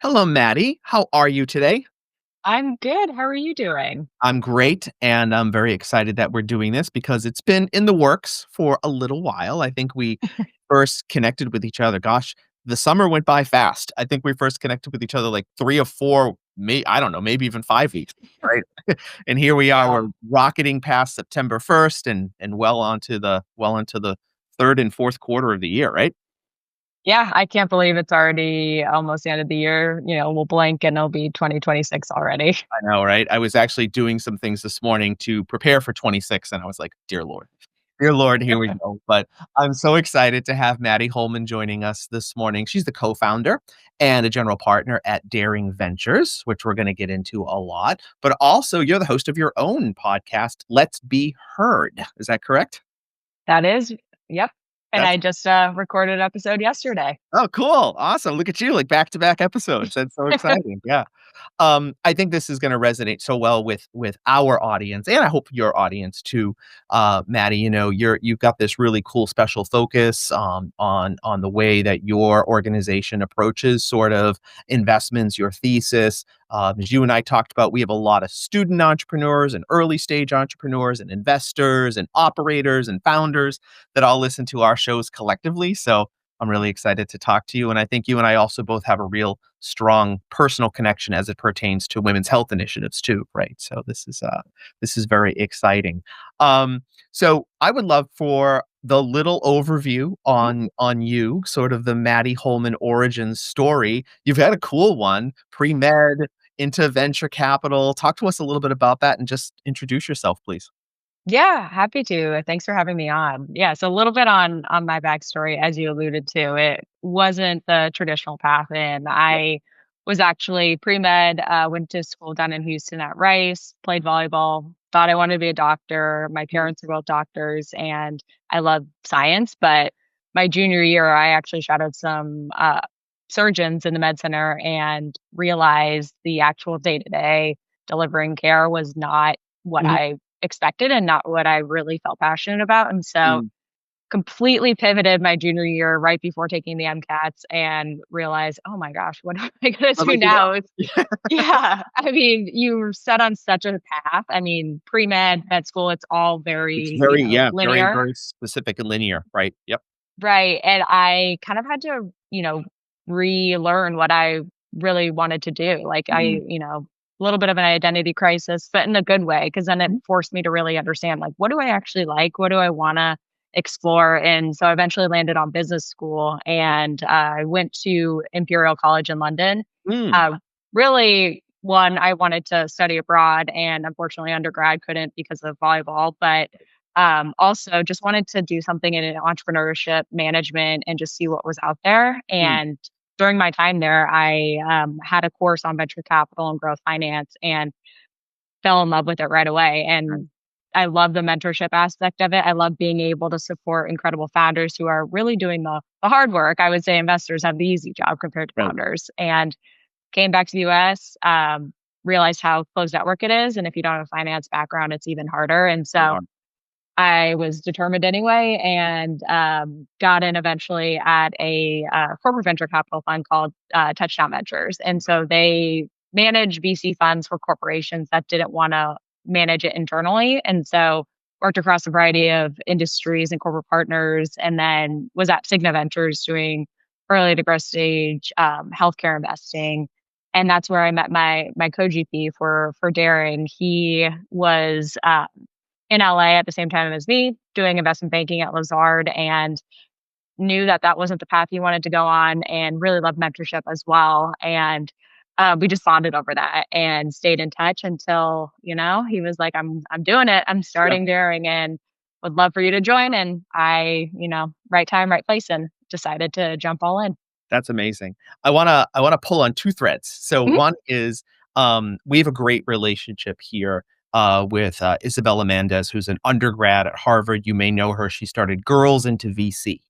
Hello, Maddie. How are you today? I'm good. How are you doing? I'm great, and I'm very excited that we're doing this because it's been in the works for a little while. I think we first connected with each other. Gosh, the summer went by fast. I think we first connected with each other like 3 or 4, I don't know, maybe even 5 weeks, right? And here we are, Yeah. we're rocketing past September 1st and well into the 3rd and 4th quarter of the year, right? Yeah, I can't believe it's already almost the end of the year. We'll blink and it'll be 2026 already. I know, right? I was actually doing some things this morning to prepare for 26, and I was like, "Dear Lord. Dear Lord, here we go." But I'm so excited to have Maddi Holman joining us this morning. She's the co-founder and a general partner at Daring Ventures, which we're gonna get into a lot, but also you're the host of your own podcast, Let's Be Heard. Is that correct? That is, yep. And That's I just recorded an episode yesterday. Oh, cool. Awesome. Look at you, like back-to-back episodes. That's so exciting. Yeah. I think this is gonna resonate so well with our audience, and I hope your audience too. Maddie, you've got this really cool special focus on the way that your organization approaches sort of investments, your thesis. As you and I talked about, we have a lot of student entrepreneurs and early stage entrepreneurs and investors and operators and founders that all listen to our shows collectively. So I'm really excited to talk to you. And I think you and I also both have a real strong personal connection as it pertains to women's health initiatives too, right? So this is very exciting. So I would love for the little overview on you, sort of the Maddie Holman origin story. You've had a cool one, pre-med into venture capital. Talk to us a little bit about that and just introduce yourself, please. Yeah, happy to. Thanks for having me on. Yeah, so a little bit on my backstory, as you alluded to, it wasn't the traditional path in. I was actually pre-med, went to school down in Houston at Rice, played volleyball, thought I wanted to be a doctor. My parents are both doctors, and I love science. But my junior year, I actually shadowed some surgeons in the med center and realized the actual day-to-day delivering care was not what Mhm. I expected and not what I really felt passionate about. And so Mm. completely pivoted my junior year right before taking the MCATs and realized, oh my gosh, what am I going to What do do I do now? now? Yeah. I mean, you're set on such a path. I mean, med school, it's all It's very, very, yeah, very, linear. very specific and linear, right? Yep. Right. And I kind of had to, relearn what I really wanted to do. Like Mm. a little bit of an identity crisis, but in a good way, because then it Mhm. forced me to really understand like what do I actually like? What do I want to explore? And so I eventually landed on business school and I went to Imperial College in London. Mm. Uh, really, one, I wanted to study abroad, and unfortunately, undergrad couldn't because of volleyball. But also, just wanted to do something in entrepreneurship, management, and just see what was out there. Mm. And during my time there, I had a course on venture capital and growth finance and fell in love with it right away. And I love the mentorship aspect of it. I love being able to support incredible founders who are really doing the hard work. I would say investors have the easy job compared to Right. founders. And came back to the US, realized how closed network it is. And if you don't have a finance background, it's even harder. And so I was determined anyway and got in eventually at a corporate venture capital fund called Touchdown Ventures. And so they manage VC funds for corporations that didn't want to manage it internally. And so worked across a variety of industries and corporate partners, and then was at Cigna Ventures doing early to growth stage healthcare investing. And that's where I met my co-GP for Daring. He was in LA at the same time as me, doing investment banking at Lazard, and knew that that wasn't the path he wanted to go on, and really loved mentorship as well. And we just bonded over that and stayed in touch until he was like, I'm doing it. I'm Yeah. starting Daring, and would love for you to join. And I, right time, right place, and decided to jump all in. That's amazing. I wanna pull on 2 threads. So Mhm. one is, we have a great relationship here, with, Isabella Mendez, who's an undergrad at Harvard. You may know her. She started Girls into VC.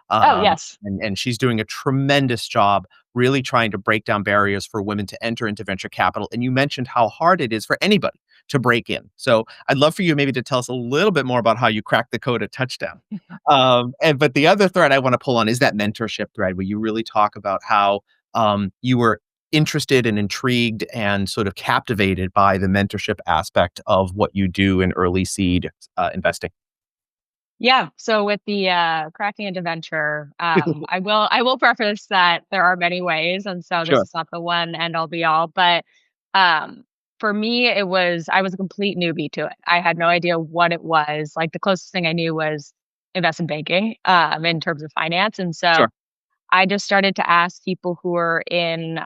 Oh Um, yes. and she's doing a tremendous job really trying to break down barriers for women to enter into venture capital. And you mentioned how hard it is for anybody to break in. So I'd love for you maybe to tell us a little bit more about how you cracked the code at Touchdown. But the other thread I want to pull on is that mentorship thread where you really talk about how you were interested and intrigued and sort of captivated by the mentorship aspect of what you do in early seed investing? Yeah. So with the cracking into venture, I will preface that there are many ways, and so this Sure, is not the one end all be all. But um, for me, I was a complete newbie to it. I had no idea what it was. Like the closest thing I knew was investment banking, in terms of finance, and so sure. I just started to ask people who were in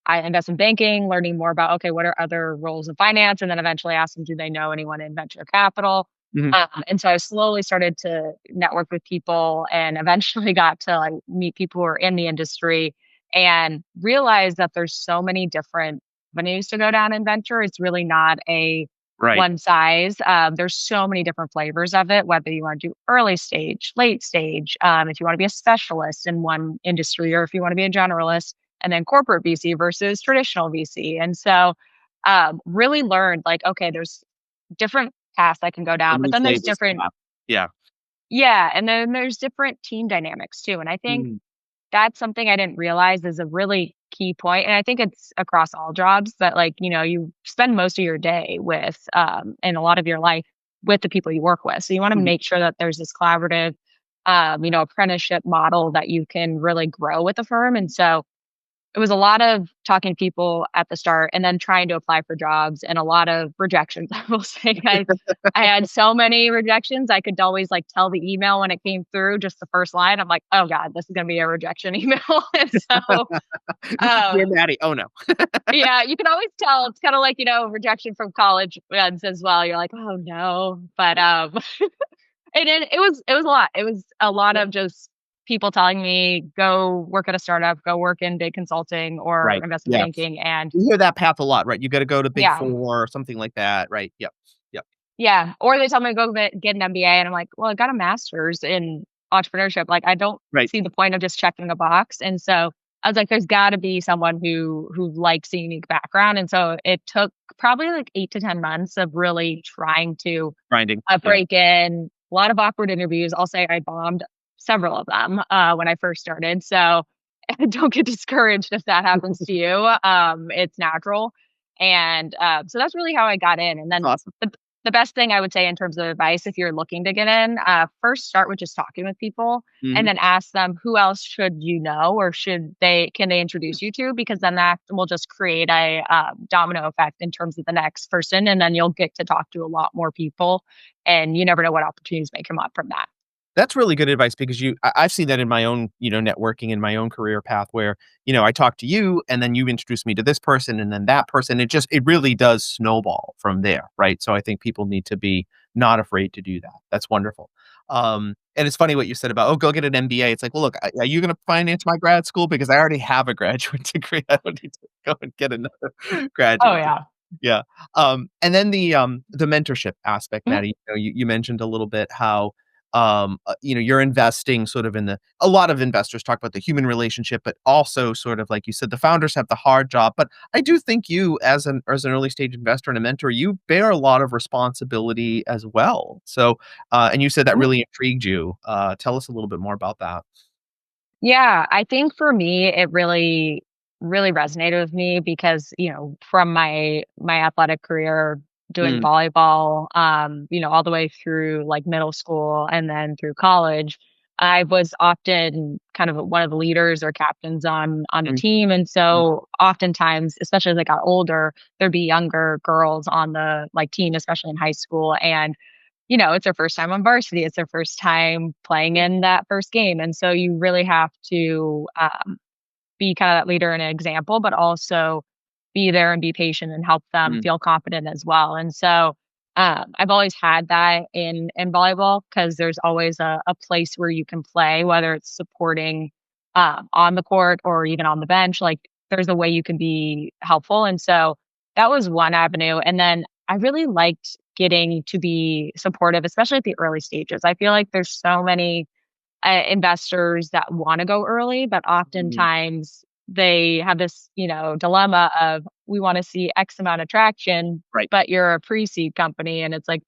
investment banking, learning more about, okay, what are other roles in finance? And then eventually ask them, do they know anyone in venture capital? Mhm. And so I slowly started to network with people and eventually got to like meet people who are in the industry and realize that there's so many different avenues to go down in venture. It's really not a Right. one size. There's so many different flavors of it, whether you want to do early stage, late stage, if you want to be a specialist in one industry or if you want to be a generalist, and then corporate VC versus traditional VC. And so really learned like, okay, there's different paths I can go So down, but many then there's flavors to different, that. Yeah. yeah, and then there's different team dynamics too. And I think Mhm. that's something I didn't realize is a really key point, and I think it's across all jobs that, like, you spend most of your day with, and a lot of your life with the people you work with. So you wanna Mhm. make sure that there's this collaborative, apprenticeship model that you can really grow with the firm, and so it was a lot of talking to people at the start and then trying to apply for jobs and a lot of rejections, I will say. I had so many rejections, I could always, like, tell the email when it came through, just the first line, I'm like, "Oh god, this is gonna be a rejection email." And so, Dear um Maddie, oh no. yeah, you can always tell. It's kinda like, rejection from college friends as well. You're like, "Oh, no." But, and it was a lot. It was a lot of just people telling me, "Go work at a startup, go work in big consulting or Right. investment Yeah. banking," and You hear that path a lot, right? You gotta go to Big yeah. 4 or something like that, right? Yep. Yep. Yeah, or they tell me to go get an MBA, and I'm like, "Well, I got a master's in entrepreneurship, like, I don't Right. see the point of just checking a box," and so, I was like, "There's gotta be someone who likes a unique background," and so it took probably, like, 8 to 10 months of really trying to, Grinding. Yeah. break in, a lot of awkward interviews. I'll say I bombed several of them, when I first started, so don't get discouraged if that happens to you, it's natural, and, so that's really how I got in, and That's then awesome. the best thing I would say in terms of advice if you're looking to get in, first start with just talking with people and Mhm. then ask them who else should you know or can they introduce you to? Because then that will just create a domino effect in terms of the next person. And then you'll get to talk to a lot more people and you never know what opportunities may come up from that. That's really good advice because I've seen that in my own, networking in my own career path where, I talk to you and then you introduce me to this person and then that person. It really does snowball from there, right? So I think people need to be not afraid to do that. That's wonderful. And it's funny what you said about, oh, go get an MBA. It's like, well, look, are you going to finance my grad school? Because I already have a graduate degree. I don't need to go and get another Oh graduate degree. yeah. Yeah. And then the mentorship aspect, Mhm. Maddie, you mentioned a little bit how you're investing sort of in a lot of investors talk about the human relationship, but also sort of like you said, the founders have the hard job. But I do think you, as an early stage investor and a mentor, you bear a lot of responsibility as well. So, and you said that Mhm. really intrigued you. Tell us a little bit more about that. Yeah, I think for me, it really resonated with me because, from my athletic career doing Mm, volleyball, all the way through like middle school and then through college, I was often kind of one of the leaders or captains on a mm, team. And mm, so oftentimes, especially as I got older, there'd be younger girls on the like team, especially in high school. And it's their first time on varsity. It's their first time playing in that first game. And so you really have to be kind of that leader and an example, but also be there and be patient and help them mm, feel confident as well. And so I've always had that in volleyball because there's always a place where you can play, whether it's supporting on the court or even on the bench. Like there's a way you can be helpful. And so that was one avenue. And then I really liked getting to be supportive, especially at the early stages. I feel like there's so many investors that want to go early, but mm. oftentimes they have this, dilemma of we want to see X amount of traction, Right. but you're a pre-seed company, and it's like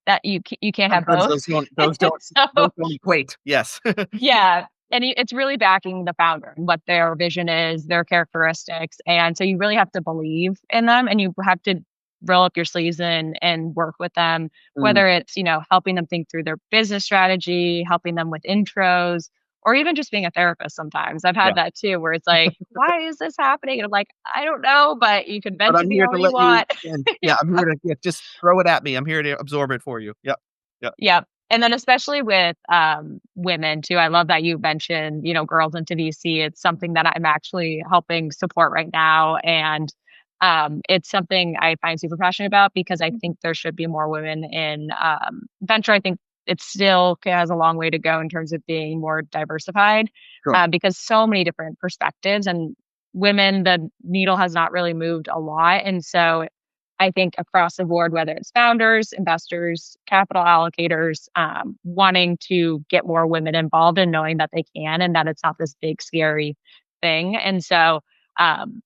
that you can't have Sometimes both. those don't And those don't those so don't equate. Yes. yeah, it's really backing the founder and what their vision is, their characteristics. And so you really have to believe in them, and you have to roll up your sleeves and work with them, Mm, whether it's, helping them think through their business strategy, helping them with intros, or even just being a therapist sometimes. I've yeah. had that too, where it's like, why is this happening? And I'm like, I don't know, but you can But vent to I'm me here to all you let you want. in. Yeah, I'm here to yeah, just throw it at me. I'm here to absorb it for you. Yep. Yep. Yep. And then especially with women too, I love that you mentioned, girls into VC. It's something that I'm actually helping support right now. And it's something I find super passionate about because I think there should be more women in venture. I think it still has a long way to go in terms of being more diversified Sure. because so many different perspectives and women, the needle has not really moved a lot. And so I think across the board, whether it's founders, investors, capital allocators, wanting to get more women involved and knowing that they can and that it's not this big scary thing. And so um,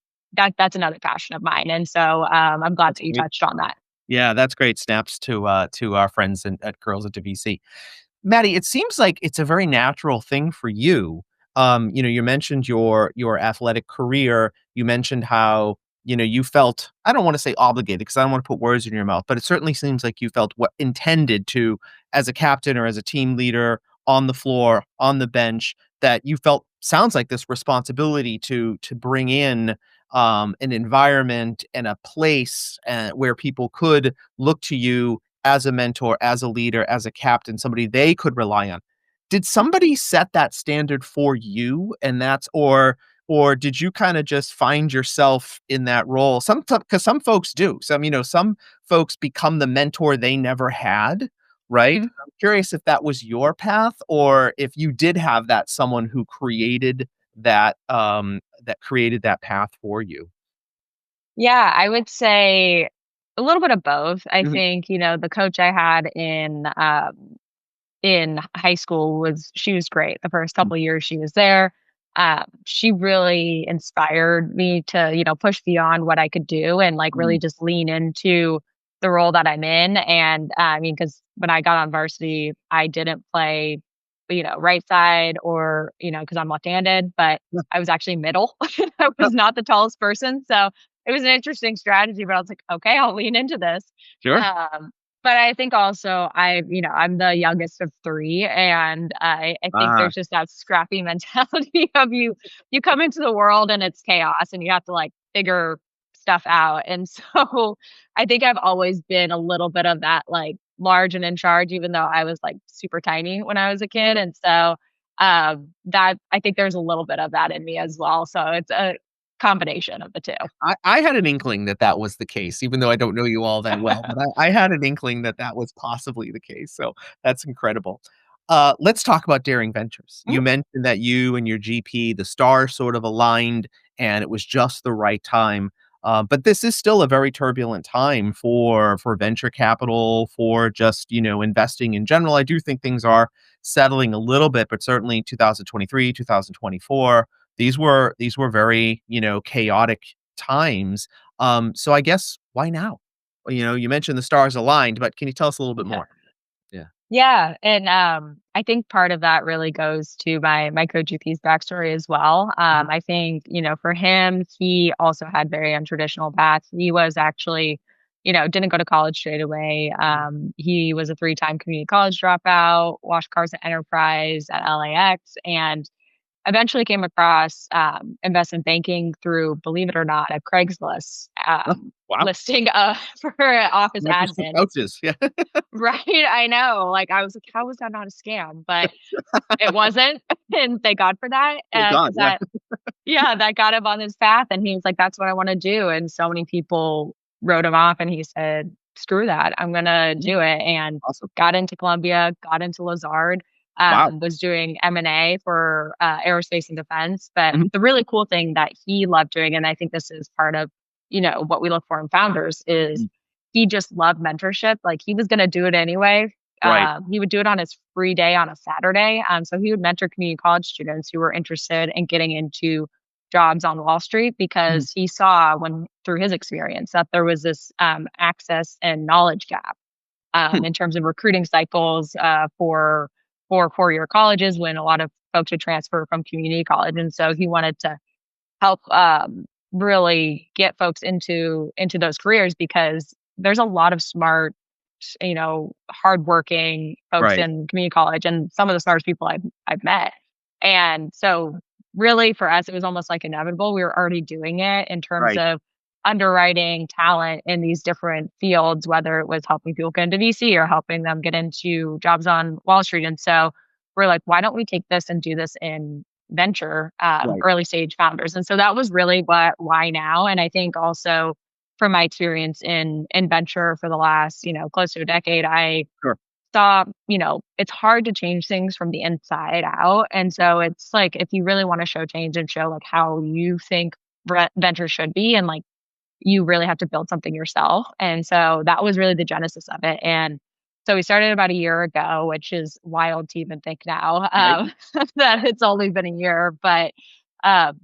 that's another passion of mine. And so I'm glad That's that you great. touched on that. Yeah, that's great. Snaps to our friends at Girls at VC. Maddie, it seems like it's a very natural thing for you. You mentioned your athletic career. You mentioned how, you felt, I don't want to say obligated because I don't want to put words in your mouth, but it certainly seems like you felt what intended to as a captain or as a team leader on the floor, on the bench, that you felt sounds like this responsibility to bring in an environment and a place where people could look to you as a mentor, as a leader, as a captain, somebody they could rely on. Did somebody set that standard for you and or did you kind of just find yourself in that role? Some because some folks do. Some folks become the mentor they never had, right? Mhm. I'm curious if that was your path or if you did have that someone who created that created that path for you. Yeah, I would say a little bit of both. I Mhm, think, the coach I had in high school she was great. The first mm, couple years she was there, she really inspired me to, push beyond what I could do and like really mm, just lean into the role that I'm in. And I mean, because when I got on varsity, I didn't play, right side or, because I'm left-handed, but yeah, I was actually middle. I yeah, was not the tallest person. So it was an interesting strategy, but I was like, okay, I'll lean into this. sure. Um, but I think also I'm the youngest of 3, and I think Ah, there's just that scrappy mentality of you come into the world and it's chaos and you have to, like, figure stuff out, and so I think I've always been a little bit of that, like, large and in charge even though I was, like, super tiny when I was a kid, and so, that I think there's a little bit of that in me as well, so it's a combination of the 2. I had an inkling that that was the case, even though I don't know you all that well, but I had an inkling that that was possibly the case, so that's incredible. Let's talk about daring ventures. Mhm. You mentioned that you and your GP, the stars sort of aligned, and it was just the right time. But this is still a very turbulent time for venture capital, for just, investing in general. I do think things are settling a little bit, but certainly 2023, 2024, these were very, chaotic times. So I guess why now? Well, you mentioned the stars aligned, but can you tell us a little bit Yeah. more? Yeah. Yeah, and, I think part of that really goes to my coach GP's backstory as well. Mhm. I think, for him, he also had very untraditional paths. He was actually, didn't go to college straight away. He was a 3-time community college dropout, washed cars at Enterprise at LAX, and eventually came across, investment banking through, believe it or not, a Craigslist, Oh, wow. listing, for office Not just the admin. couches. Yeah. Right, I know, like, I was like, "How was that not a scam?" But it wasn't, and thank God for that, Thank God. 'cause Yeah. that yeah, that got him on his path, and he was like, "That's what I wanna do," and so many people wrote him off, and he said, "Screw that, I'm gonna do it," and Awesome. got into Columbia, got into Lazard, Wow. was doing M&A for, aerospace and defense, but Mhm. the really cool thing that he loved doing, and I think this is part of, what we look for in founders, is Mm. he just loved mentorship, like, he was gonna do it anyway. Right. He would do it on his free day on a Saturday, so he would mentor community college students who were interested in getting into jobs on Wall Street Mhm. because he saw when through his experience that there was this, access and knowledge gap, Hmm. in terms of recruiting cycles, for 4-year colleges when a lot of folks would transfer from community college. And so he wanted to help really get folks into those careers because there's a lot of smart, hardworking folks Right. in community college and some of the smartest people I've met. And so really for us, it was almost like inevitable. We were already doing it in terms Right. of underwriting talent in these different fields, whether it was helping people get into VC or helping them get into jobs on Wall Street. And so we're like, why don't we take this and do this in venture, Right. early stage founders? And so that was really why now. And I think also from my experience in venture for the last, close to a decade, I Sure. saw, it's hard to change things from the inside out. And so it's like, if you really want to show change and show like how you think venture should be, and like, you really have to build something yourself. And so that was really the genesis of it. And so we started about a year ago, which is wild to even think now, Right. that it's only been a year. But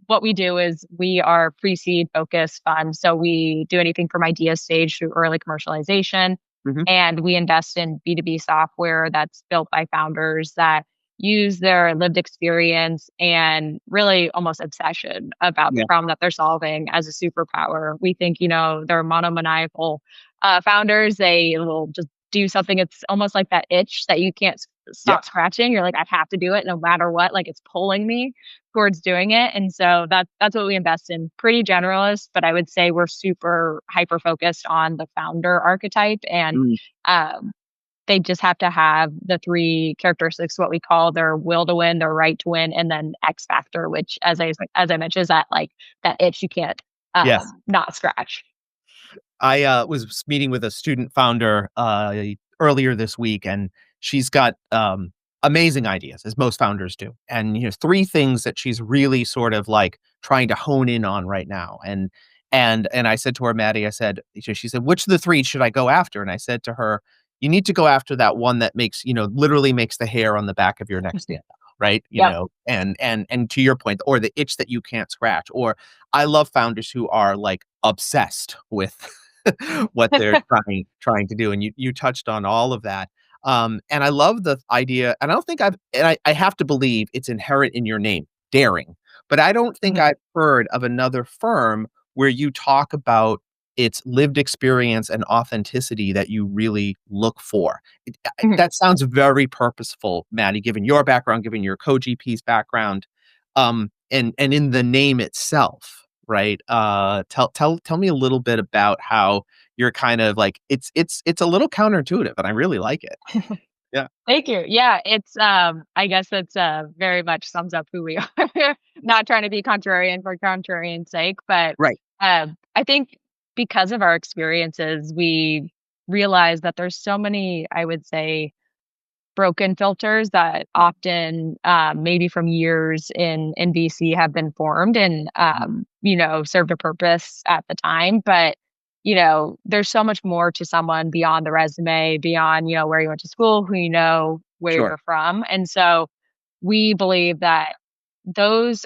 what we do is we are pre-seed focused fund. So we do anything from idea stage through early commercialization. Hmm. And we invest in B2B software that's built by founders that use their lived experience and really almost obsession about the Yeah. problem that they're solving as a superpower. We think, they're monomaniacal founders. They will just do something. It's almost like that itch that you can't Yeah. stop scratching. You're like, I have to do it no matter what. Like it's pulling me towards doing it. And so that's what we invest in. Pretty generalist, but I would say we're super hyper focused on the founder archetype and Mm. um, they just have to have the three characteristics, what we call their will to win, their right to win, and then X factor, which as I mentioned, is that like that itch you can't Yes. not scratch. I was meeting with a student founder earlier this week, and she's got amazing ideas, as most founders do. And three things that she's really sort of like trying to hone in on right now. And I said to her, Maddie, I said, she said, which of the three should I go after? And I said to her, you need to go after that one that makes literally makes the hair on the back of your neck stand up, right? Yep. And to your point, or the itch that you can't scratch. Or I love founders who are like obsessed with what they're trying to do. And you touched on all of that. And I love the idea, and I don't think I have to believe it's inherent in your name, daring. But I don't think Mhm. I've heard of another firm where you talk about its lived experience and authenticity that you really look for. Mhm. That sounds very purposeful, Maddie, given your background, given your co-GP's background, and in the name itself, right? Tell me a little bit about how you're kind of like it's a little counterintuitive, and I really like it. Yeah. Thank you. Yeah, it's I guess it's very much sums up who we are. Not trying to be contrarian for contrarian's sake, but Right. I think because of our experiences, we realize that there's so many, I would say, broken filters that often maybe from years in VC have been formed and served a purpose at the time, but there's so much more to someone beyond the resume, beyond where you went to school, who where Sure. you're from. And so we believe that those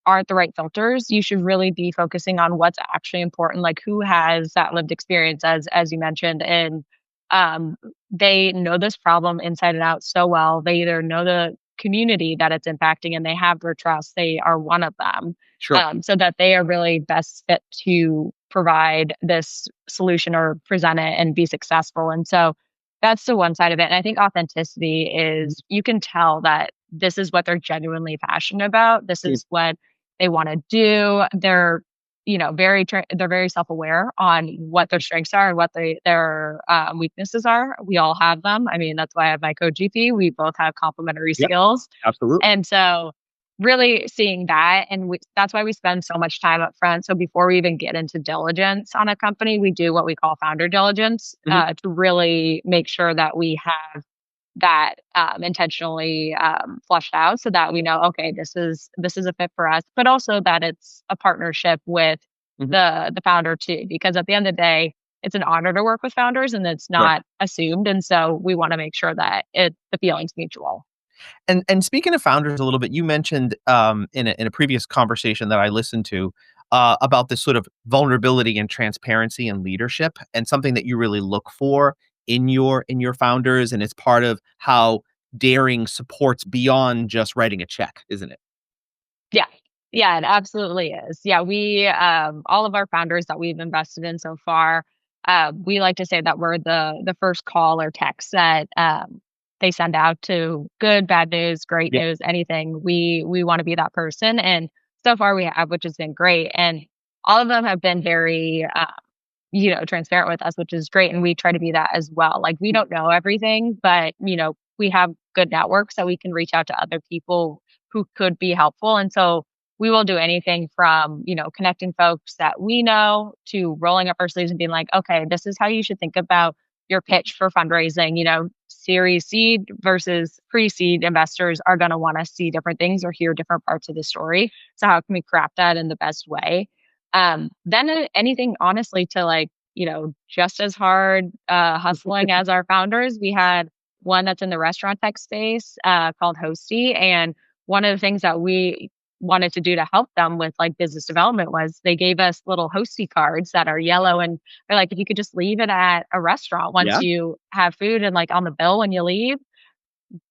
aren't the right filters. You should really be focusing on what's actually important, like who has that lived experience, as you mentioned, and um, they know this problem inside and out so well. They either know the community that it's impacting, and they have their trust. They are one of them, Sure. so that they are really best fit to provide this solution or present it and be successful. And so that's the one side of it. And I think authenticity is you can tell that this is what they're genuinely passionate about. This Mm. is what they wanna do. They're, they're very self-aware on what their strengths are and what their weaknesses are. We all have them. I mean, that's why I have my co-GP. We both have complementary Yep. skills. Absolutely. And so really seeing that, and that's why we spend so much time up front. So before we even get into diligence on a company, we do what we call founder diligence, Mhm. to really make sure that we have that intentionally flushed out so that we know, okay, this is a fit for us, but also that it's a partnership with Mhm. the founder too, because at the end of the day, it's an honor to work with founders and it's Sure. not assumed. And so we want to make sure that the feeling's mutual. And speaking of founders a little bit, you mentioned in a previous conversation that I listened to about this sort of vulnerability and transparency and leadership, and something that you really look for in your founders, and it's part of how daring supports beyond just writing a check, isn't it? Yeah. Yeah, it absolutely is. Yeah, we all of our founders that we've invested in so far, we like to say that we're the first call or text that they send out to good, bad news, great Yeah. news, anything. We want to be that person, and so far we have, which has been great. And all of them have been very transparent with us, which is great. And we try to be that as well. Like we don't know everything, but we have good networks that we can reach out to other people who could be helpful. And so we will do anything from, connecting folks that we know to rolling up our sleeves and being like, okay, this is how you should think about your pitch for fundraising. Series seed versus pre-seed investors are going to want to see different things or hear different parts of the story. So how can we craft that in the best way? Then anything honestly to like, just as hard hustling as our founders. We had one that's in the restaurant tech space called Hosty. And one of the things that we wanted to do to help them with like business development was they gave us little Hosty cards that are yellow. And they're like, if you could just leave it at a restaurant once Yeah. you have food and like on the bill when you leave.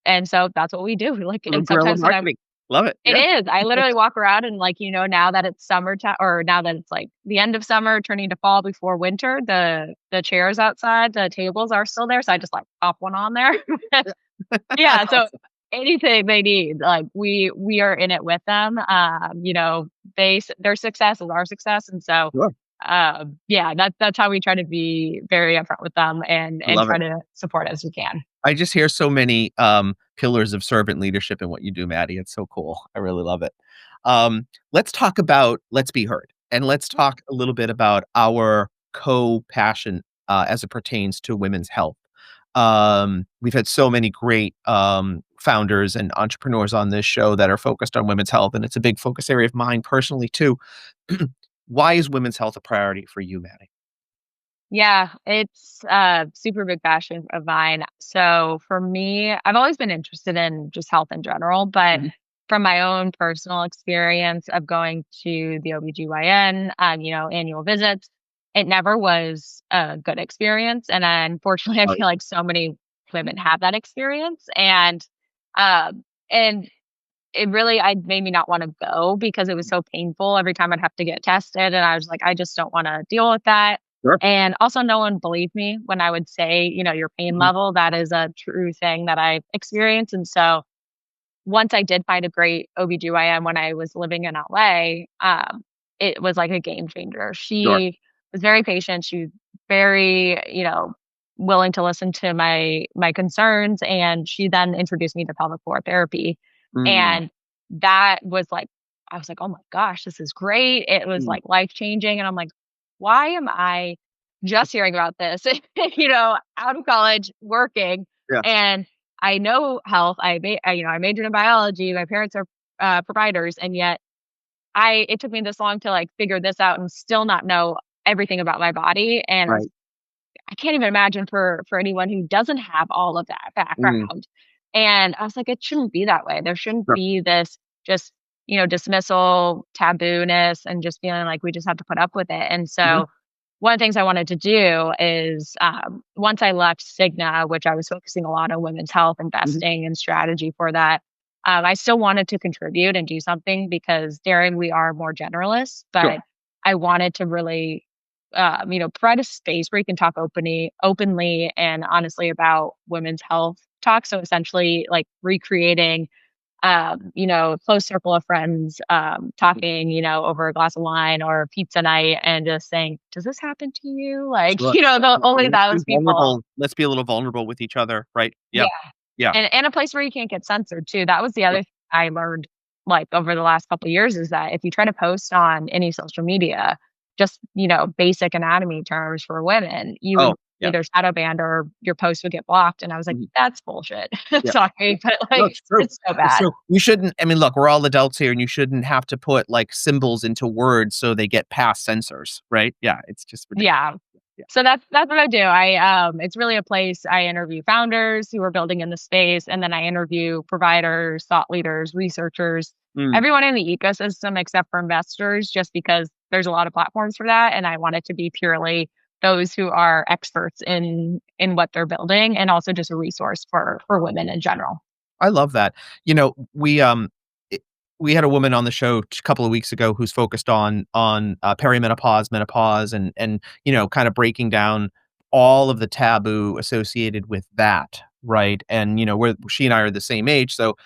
And so that's what we do. We like, and Guerrilla sometimes when I'm marketing. Love it. it Yeah. is. I literally walk around and like, now that it's summertime or now that it's like the end of summer turning to fall before winter, the chairs outside, the tables are still there. So I just like pop one on there. Yeah. That's So awesome. anything they need, like we are in it with them. Their success is our success. And so Sure. yeah, that's how we try to be very upfront with them I and love try it. to support as we can. I just hear so many pillars of servant leadership in what you do, Maddie. It's so cool. I really love it. Let's talk about Let's Be Heard, and let's talk a little bit about our co-passion as it pertains to women's health. We've had so many great founders and entrepreneurs on this show that are focused on women's health, and it's a big focus area of mine personally too. Why is women's health a priority for you, Maddie? Yeah, it's a super big passion of mine. So for me, I've always been interested in just health in general, but Mhm. from my own personal experience of going to the OBGYN, annual visits, it never was a good experience. And unfortunately, I Oh, feel like so many women have that experience. And it really I made me not wanna go because it was so painful every time I'd have to get tested, and I was like, "I just don't wanna deal with that." sure. And also, no one believed me when I would say, your pain Mhm. level. That is a true thing that I've experienced, and so once I did find a great OBGYN when I was living in LA, it was like a game changer. Sure. She was very patient. She was very, willing to listen to my concerns. And she then introduced me to pelvic floor therapy. Mm, And that was like, I was like, oh my gosh, this is great. It was mm, like life changing. And I'm like, why am I just hearing about this, out of college, working? yeah, And I know health. I majored in biology. My parents are providers, and yet it took me this long to like figure this out and still not know everything about my body. And right. I can't even imagine for anyone who doesn't have all of that Mm, background. And I was like, it shouldn't be that way. There shouldn't sure. be this just dismissal, tabooness, and just feeling like we just have to put up with it. And Mhm. so one of the things I wanted to do is once I left Cigna, which I was focusing a lot on women's health, Mhm. investing and strategy for that, I still wanted to contribute and do something because Darren, we are more generalists, Sure. but I wanted to really, provide a space where you can talk openly and honestly about women's health talk. So essentially, like recreating close circle of friends, talking, over a glass of wine or pizza night and just saying, does this happen to you? Like, Sure. only Let's be those people. vulnerable. Let's be a little vulnerable with each other, right? Yeah. Yeah. Yeah. And a place where you can't get censored too. That was the Sure. other thing I learned like over the last couple of years is that if you try to post on any social media, just, basic anatomy terms for women, you would Oh, yeah. either shadow banned or your post would get blocked. And I was like, Mhm. that's bullshit. Yeah. Sorry, but No, like it's true. it's so It's bad. true. You shouldn't I mean, look, we're all adults here, and you shouldn't have to put, like, symbols into words so they get past censors, right? Yeah, it's just ridiculous. Yeah. Yeah. So that's what I do. It's really a place I interview founders who are building in the space, and then I interview providers, thought leaders, researchers, Mm. everyone in the ecosystem except for investors, just because there's a lot of platforms for that, and I want it to be purely those who are experts in what they're building, and also just a resource for women in general. I love that. You know, I we had a woman on the show a couple of weeks ago who's focused on perimenopause, menopause, and, kinda breaking down all of the taboo associated with that, right? And, she and I are the same age, so,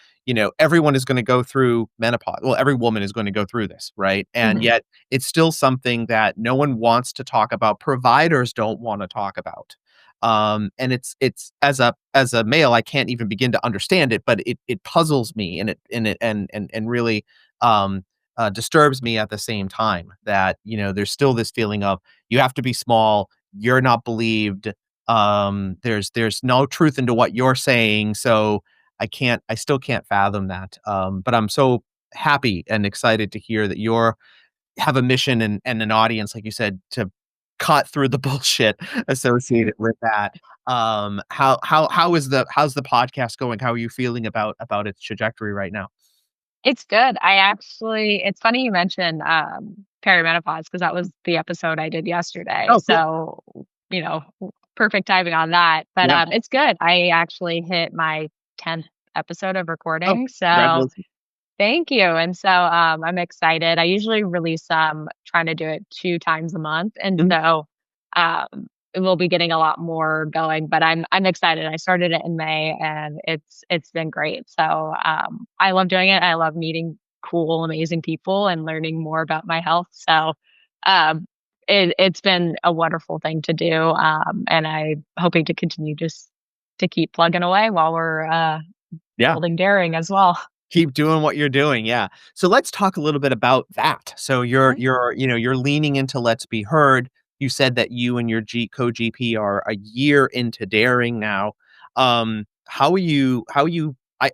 everyone is gonna go through menopause. Well, every woman is gonna go through this, right? And Mhm. yet it's still something that no one wants to talk about, providers don't wanna talk about. And it's as a male, I can't even begin to understand it, but it puzzles me and really um disturbs me at the same time that there's still this feeling of you have to be small, you're not believed, there's no truth into what you're saying, so I still can't fathom that. But I'm so happy and excited to hear that you're have a mission and an audience, like you said, to cut through the bullshit associated with that. How's the podcast going? How are you feeling about its trajectory right now? It's good. It's funny you mentioned, perimenopause because that was the episode I did yesterday. Oh, cool. So, perfect timing on that. But, Yeah. it's good. I actually hit my 10th episode of Oh, recording, so congratulations. thank you. And so, I'm excited. I usually release, trying to do it 2 times a month, and Mhm. so, we'll be getting a lot more going, but I'm excited. I started it in May, and it's been great. So, I love doing it. I love meeting cool, amazing people and learning more about my health. So, um, it's been a wonderful thing to do, and I'm hoping to continue just to keep plugging away while we're, Yeah. building daring as well. Keep doing what you're doing, yeah. So let's talk a little bit about that. So you're Okay. you're, you know, you're leaning into Let's Be Heard. You said that you and your co-GP are a year into daring now. How are you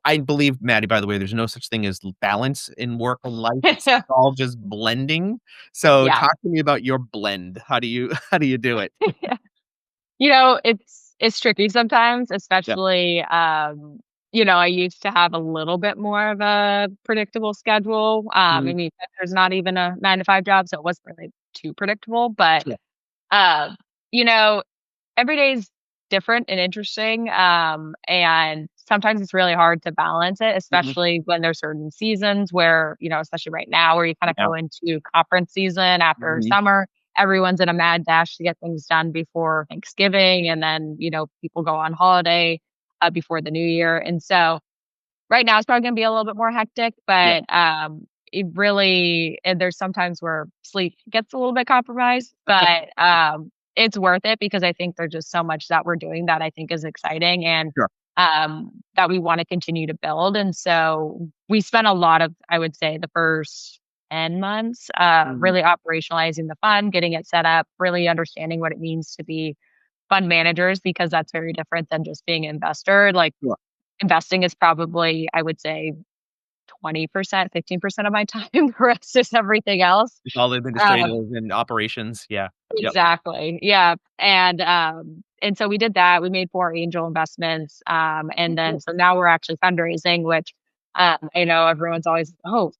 I believe, Maddie, by the way, there's no such thing as balance in work and life. It's all just blending. So Yeah. talk to me about your blend. How do you how do you do it? It's tricky sometimes, Yeah. especially, I used to have a little bit more of a predictable schedule. I Mhm. mean, there's not even a 9 to 5 job, so it wasn't really too predictable, but, Sure. uh, you know, every day is different and interesting, and sometimes it's really hard to balance it, Mhm. especially when there's certain seasons where, especially right now where you kinda Yeah. go into conference season after Mhm. summer, everyone's in a mad dash to get things done before Thanksgiving, and then, people go on holiday, before the New Year, and so right now, it's probably gonna be a little bit more hectic, Yeah. but, it really and there's sometimes where sleep gets a little bit compromised, but, it's worth it because I think there's just so much that we're doing that I think is exciting and, Sure. that we wanna continue to build, and so we spent a lot of, I would say, the first 10 months, Mhm. really operationalizing the fund, getting it set up, really understanding what it means to be fund managers because that's very different than just being an investor, like, Sure. investing is probably, I would say, 20%, 15% of my time. The rest is everything else. It's all Um, administrative and operations. Yeah. Yep. exactly. Yeah. And so we did that. We made 4 angel investments. And Oh, then cool. so now we're actually fundraising, which I know everyone's always, oh,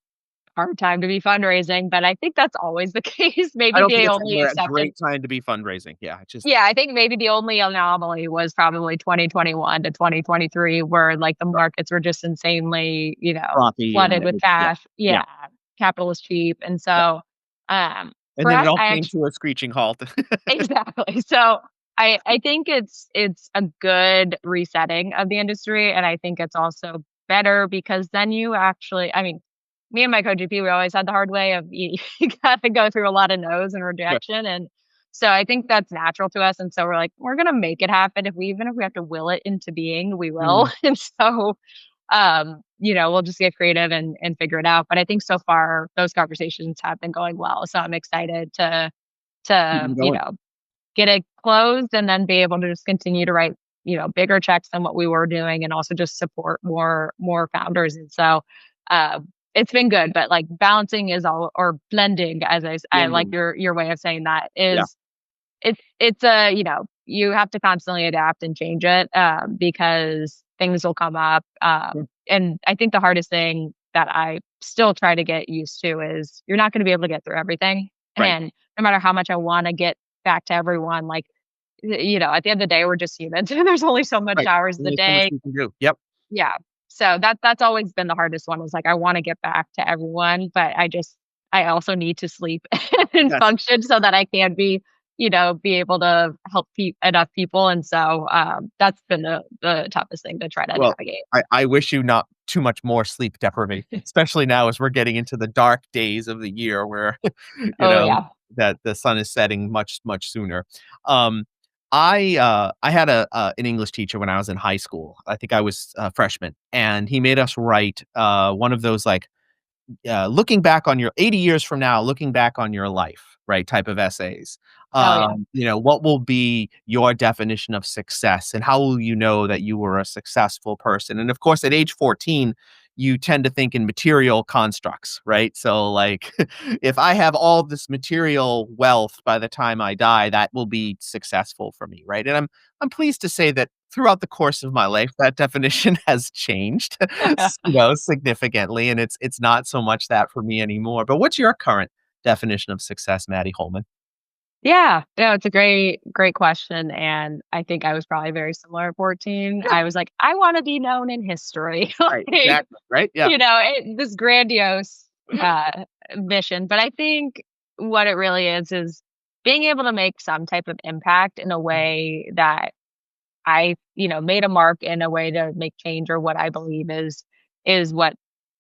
hard time to be fundraising, but I think that's always the case. I Maybe don't think the it's only ever a exception. great time to be fundraising. Yeah, it just Yeah, I think maybe the only anomaly was probably 2021 to 2023 where, like, the markets were just insanely, frothy and flooded it with was yeah, cash. yeah, Yeah, capital is cheap, and yeah, so, um, and for then it us, all I came actually to a screeching halt. exactly. So, I think it's a good resetting of the industry, and I think it's also better because then you actually I mean, me and my co-GP, we always had the hard way of you gotta go through a lot of no's and Sure. rejection, and so I think that's natural to us, and so we're like, "We're gonna make it happen. If we even if we have to will it into being, we will." Mhm. And so, we'll just get creative and figure it out, but I think so far, those conversations have been going well, so I'm excited Keep to, them going. get it closed and then be able to just continue to write, bigger checks than what we were doing and also just support more founders. And so it's been good, but like balancing is all or blending as I like Blending. your way of saying that Yeah. is it's a you have to constantly adapt and change it because things will come up Sure. and I think the hardest thing that I still try to get used to is you're not going to be able to get through everything Right. and no matter how much I want to get back to everyone like at the end of the day we're just humans and there's only so much Right. hours in the Only so much day we can do. Yep. yeah So that's always been the hardest one is like, I wanna get back to everyone, but I also need to sleep and Yes. function so that I can be able to help enough people. And so, that's been the toughest thing to try to Well, navigate. I wish you not too much more sleep deprivation, especially now as we're getting into the dark days of the year where, you Oh, know, yeah. that the sun is setting much, much sooner. Um, I had an English teacher when I was in high school. I think I was a freshman, and he made us write, one of those, like, looking back on your 80 years from now, looking back on your life, right? Type of essays. Oh, yeah. What will be your definition of success and how will you know that you were a successful person? And of course, at age 14, you tend to think in material constructs, right? So, like, if I have all this material wealth by the time I die, that will be successful for me, right? And I'm pleased to say that throughout the course of my life, that definition has changed, significantly, and it's not so much that for me anymore. But what's your current definition of success, Maddie Holman? Yeah. No, it's a great question, and I think I was probably very similar at 14. Yeah, I was like, "I wanna be known in history." right, Like, exactly, right? Yeah. this grandiose, mission, but I think what it really is being able to make some type of impact in a way that made a mark in a way to make change or what I believe is what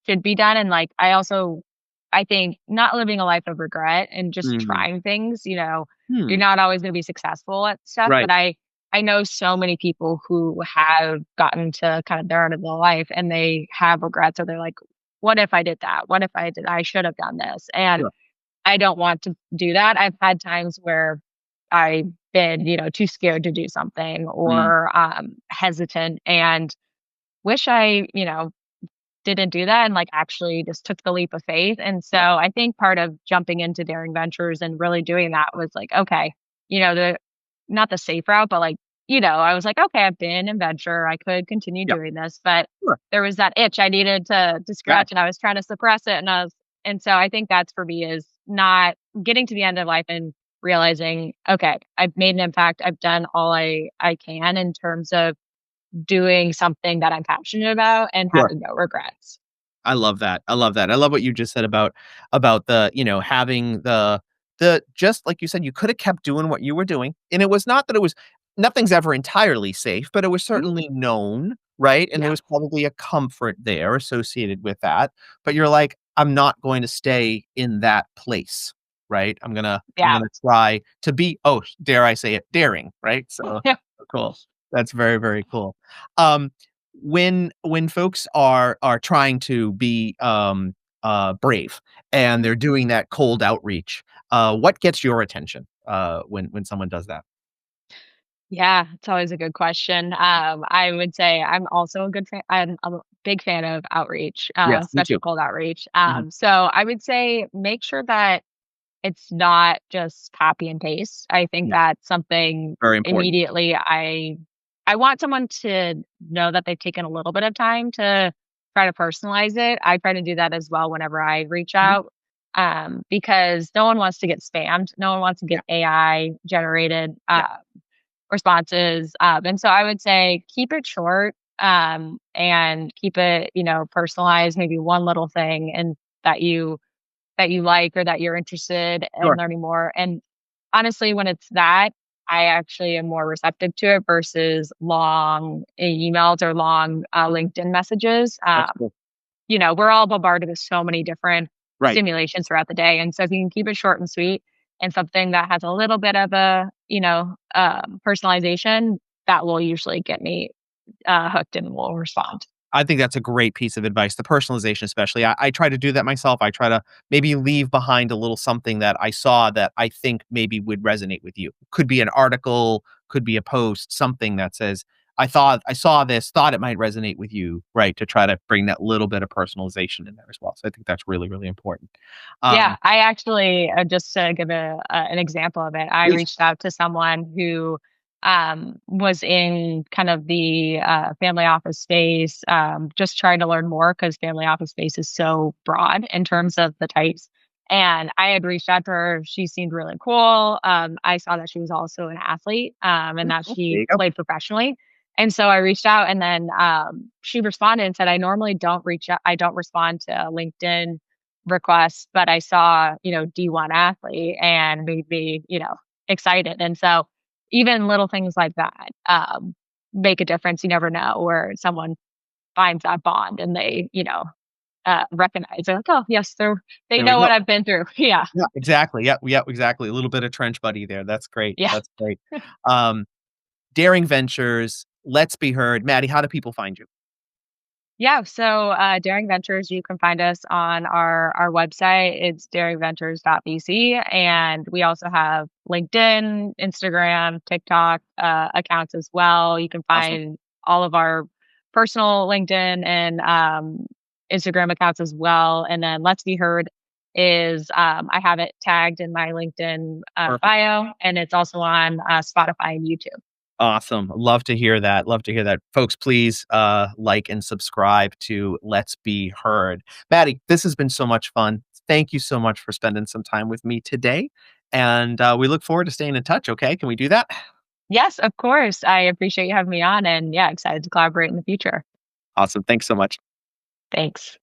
should be done. And like I think not living a life of regret and just Mm, trying things, you're hmm, not always gonna be successful at stuff. right, But I know so many people who have gotten to kind of their end of their life and they have regrets or they're like, what if I did that? What if I should have done this? And sure, I don't want to do that. I've had times where I've been, too scared to do something mm, or hesitant and wish I didn't do that and like actually just took the leap of faith. And so yeah, I think part of jumping into daring ventures and really doing that was like, okay, the not the safe route, but like, I was like, okay, I've been in venture. I could continue yeah, doing this, but sure, there was that itch I needed to right, scratch and I was trying to suppress it. And so I think that's for me is not getting to the end of life and realizing, okay, I've made an impact. I've done all I can in terms of doing something that I'm passionate about and sure. having no regrets. I love that. I love that. I love what you just said about the, having the just like you said, you could have kept doing what you were doing. And it was not that it was nothing's ever entirely safe, but it was Mhm. certainly known, right? And there Yeah. was probably a comfort there associated with that. But you're like, I'm not going to stay in that place, right? I'm Yeah. gonna try to be, oh, dare I say it, daring, right? So cool. That's very, very cool. Um, when folks are trying to be, brave and Mhm. they're doing that cold outreach, what gets your attention, when someone does that? Yeah, it's always a good question. I would say I'm also a good fan. I'm a big fan of outreach, Yes, me too. especially cold outreach. Mhm. So I would say make sure that it's not just copy and paste. I think Yeah, that's something very important. immediately I want someone to know that they've taken a little bit of time to try to personalize it. I try to do that as well whenever I reach Mhm. out. Because no one wants to get spammed. No one wants to Yeah, get AI generated yeah, responses. And so I would say keep it short and keep it, personalized, maybe one little thing and that you like or that you're interested in sure. learning more. And honestly, when it's that, I actually am more receptive to it versus long emails or long LinkedIn messages. That's cool. We're all bombarded with so many different Right. stimulations throughout the day. And so if you can keep it short and sweet and something that has a little bit of personalization, that will usually get me hooked and will respond. I think that's a great piece of advice, the personalization especially. I try to do that myself. I try to maybe leave behind a little something that I saw that I think maybe would resonate with you. Could be an article, could be a post, something that says, I saw this, thought it might resonate with you, right? To try to bring that little bit of personalization in there as well. So I think that's really, really important. Yeah, Um, I actually just to give an example of it, I Please. reached out to someone who was in kind of the family office space, just trying to learn more because family office space is so broad in terms of the types. And I had reached out to her. She seemed really cool. I saw that she was also an athlete and that There she you go. played professionally. And so I reached out and then, she responded and said, "I normally don't reach out I don't respond to LinkedIn requests, but I saw, D1 athlete and made me, excited." And so even little things like that, make a difference. You never know where someone finds that bond and they, recognize. They're like, "Oh, yes, they There we know what go. I've been through." Yeah. Yeah, exactly. Yeah, exactly. A little bit of trench buddy there. That's great. Yeah. That's great. Um, Daring Ventures, Let's Be Heard. Maddie, how do people find you? Yeah, so Daring Ventures, you can find us on our website. It's daringventures.vc, and we also have LinkedIn, Instagram, TikTok accounts as well. You can Awesome. find all of our personal LinkedIn and Instagram accounts as well. And then Let's Be Heard is I have it tagged in my LinkedIn Perfect. bio, and it's also on Spotify and YouTube. Awesome. Love to hear that. Love to hear that. Folks, please like and subscribe to Let's Be Heard. Maddie, this has been so much fun. Thank you so much for spending some time with me today. And we look forward to staying in touch. Okay. Can we do that? Yes, of course. I appreciate you having me on and yeah, excited to collaborate in the future. Awesome. Thanks so much. Thanks.